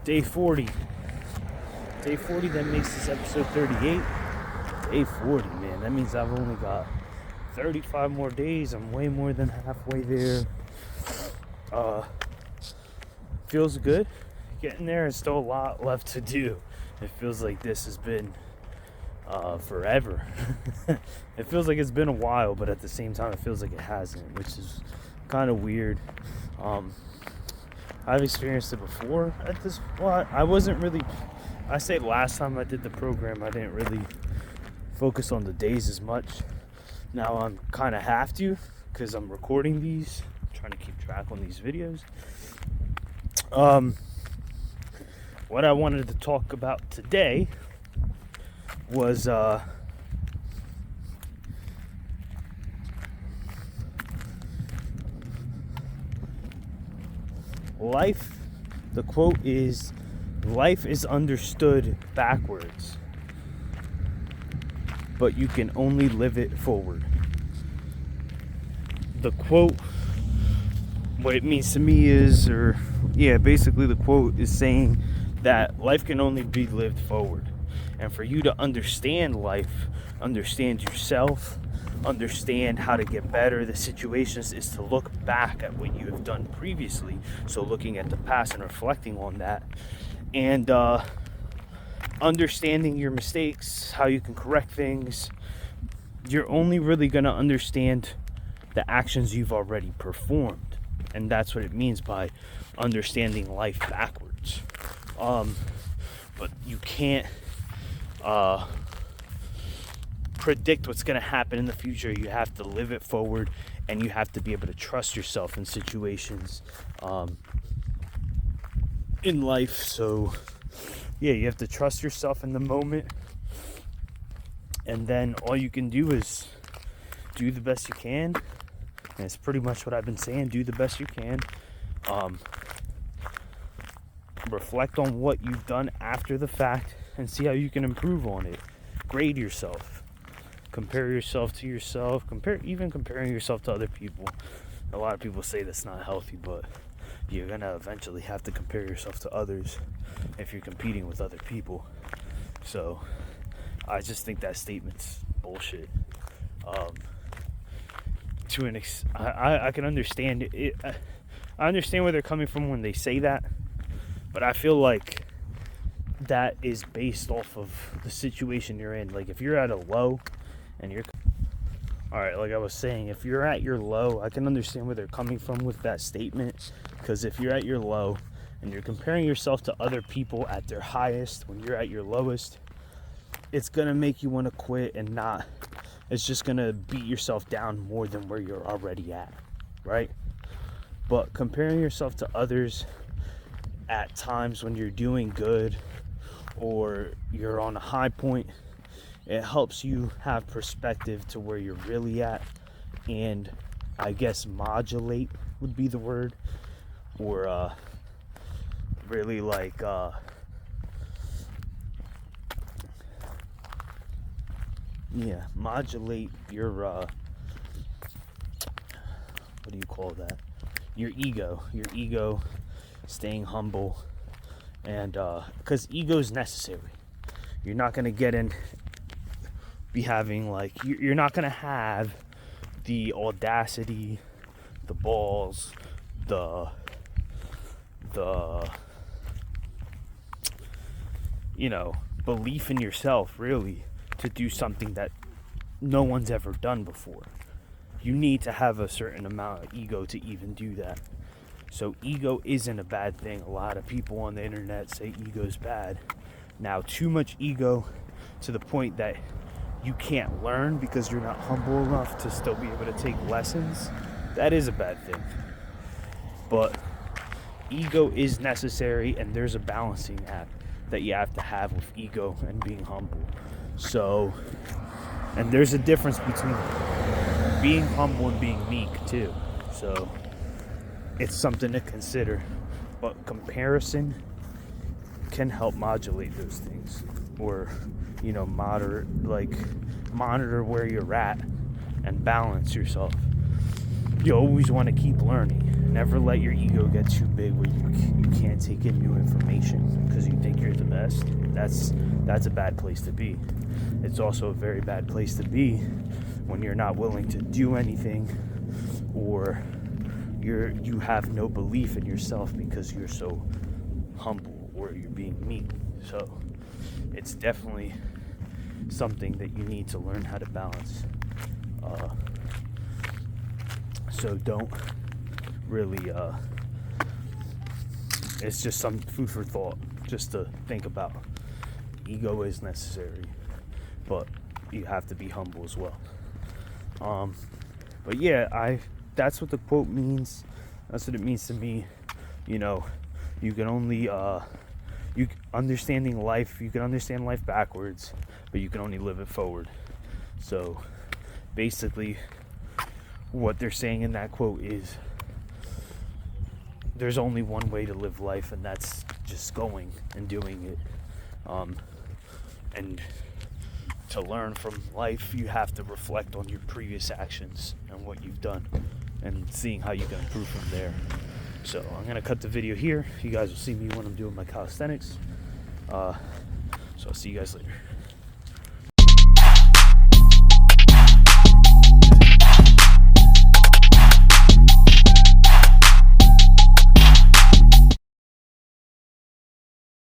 Day 40. Day 40, that makes this episode 38. Day 40, man. That means I've only got 35 more days. I'm way more than halfway there. Feels good. Getting there. There's still a lot left to do. It feels like this has been forever. It feels like it's been a while, but at the same time it feels like it hasn't, which is kind of weird. I've experienced it before at this point. I say last time I did the program, I didn't really focus on the days as much. Now I'm kind of have to, because I'm recording these, trying to keep track on these videos. What I wanted to talk about today was life. The quote is, life is understood backwards, but you can only live it forward. The quote, what it means to me is, basically the quote is saying that life can only be lived forward. And for you to understand life, understand yourself, understand how to get better the situations, is to look back at what you have done previously. So looking at the past and reflecting on that, and understanding your mistakes, how you can correct things. You're only really going to understand the actions you've already performed, and that's what it means by understanding life backwards. But you can't predict what's going to happen in the future. You have to live it forward, and you have to be able to trust yourself in situations in life. So you have to trust yourself in the moment, and then all you can do is do the best you can. And it's pretty much what I've been saying: do the best you can. Reflect on what you've done after the fact and see how you can improve on it. Grade yourself. Compare yourself to yourself. Comparing yourself to other people. A lot of people say that's not healthy, but you're gonna eventually have to compare yourself to others if you're competing with other people. So I just think that statement's bullshit. I can understand it. I understand where they're coming from when they say that, but I feel like that is based off of the situation you're in. Like if you're at a low and like I was saying, if you're at your low, I can understand where they're coming from with that statement. Because if you're at your low and you're comparing yourself to other people at their highest when you're at your lowest, it's gonna make you want to quit and not. It's just gonna beat yourself down more than where you're already at, right? But comparing yourself to others at times when you're doing good or you're on a high point, it helps you have perspective to where you're really at, and I guess modulate would be the word, or really like modulate your what do you call that? Your ego, staying humble, and because ego is necessary. You're not gonna be having you're not gonna have the audacity, the balls, the belief in yourself, really, to do something that no one's ever done before. You need to have a certain amount of ego to even do that. So ego isn't a bad thing. A lot of people on the internet say ego's bad. Now, too much ego to the point that you can't learn because you're not humble enough to still be able to take lessons, that is a bad thing. But ego is necessary, and there's a balancing act that you have to have with ego and being humble. So, and there's a difference between being humble and being meek too. So it's something to consider. But comparison can help modulate those things, or monitor where you're at and balance yourself. You always want to keep learning, never let your ego get too big where you can't take in new information because you think you're the best. That's a bad place to be. It's also a very bad place to be when you're not willing to do anything, or you have no belief in yourself because you're so humble, or you're being meek. So it's definitely something that you need to learn how to balance. So don't really, it's just some food for thought, just to think about. Ego is necessary, but you have to be humble as well. But yeah, that's what the quote means. That's what it means to me. You know, you can only, understanding life, you can understand life backwards, but you can only live it forward. So basically, what they're saying in that quote is there's only one way to live life, and that's just going and doing it. And to learn from life, you have to reflect on your previous actions and what you've done, and seeing how you can improve from there. So I'm going to cut the video here. You guys will see me when I'm doing my calisthenics. So I'll see you guys later.